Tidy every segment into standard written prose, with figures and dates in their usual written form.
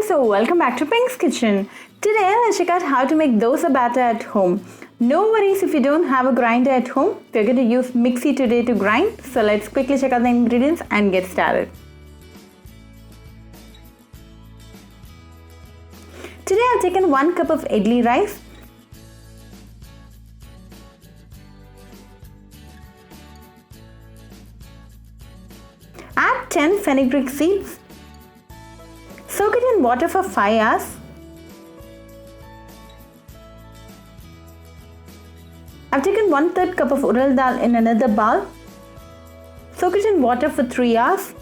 so welcome back to Pink's Kitchen. Today let's check out how to make dosa batter at home. No worries if you don't have a grinder at home. We're going to use Mixie today to grind. So let's quickly check out the ingredients and get started. Today I've taken 1 cup of idli rice, add 10 fenugreek seeds, soak it in water for 5 hours. I've taken 1/3 cup of Ural Dhal in another bowl. Soak it in water for 3 hours.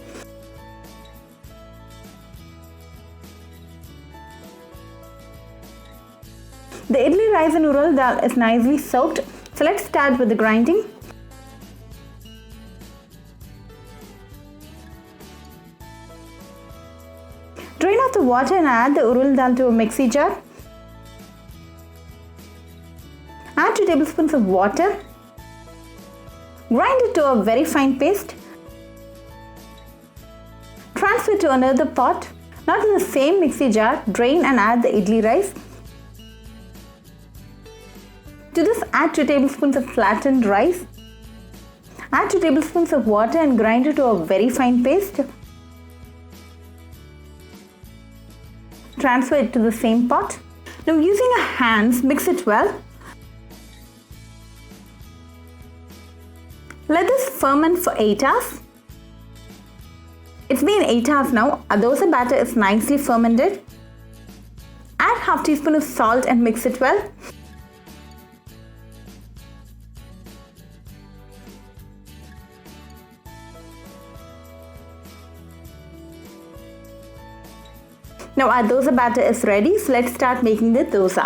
The idli rice and Ural Dhal is nicely soaked, so let's start with the grinding. Drain off the water and add the Ural Dhal to a mixie jar. Add 2 tablespoons of water. Grind it to a very fine paste. Transfer to another pot. Now to the same mixie jar, drain and add the idli rice. To this, add 2 tablespoons of flattened rice. Add 2 tablespoons of water and grind it to a very fine paste. Transfer it to the same pot. Now using your hands, mix it well. Let this ferment for 8 hours. It's been 8 hours now. Our dosa batter is nicely fermented. Add half teaspoon of salt and mix it well. Now our dosa batter is ready, so let's start making the dosa.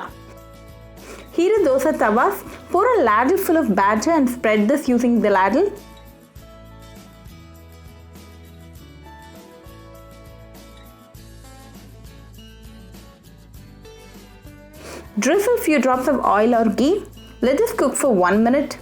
Heat a dosa tawa, pour a ladle full of batter and spread this using the ladle. Drizzle few drops of oil or ghee. Let this cook for 1 minute.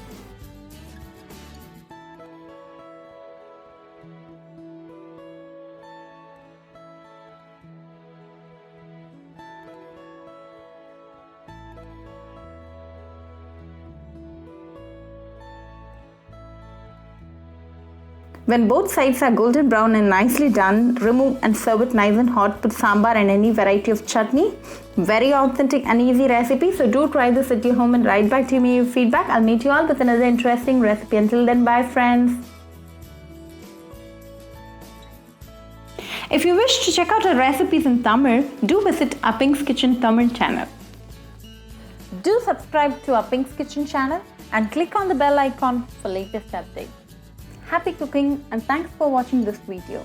When both sides are golden brown and nicely done, remove and serve it nice and hot with sambar and any variety of chutney. Very authentic and easy recipe, so do try this at your home and write back to me your feedback. I'll meet you all with another interesting recipe. Until then, bye friends. If you wish to check out our recipes in Tamil, do visit our Pink's Kitchen Tamil channel. Do subscribe to our Pink's Kitchen channel and click on the bell icon for latest updates. Happy cooking and thanks for watching this video.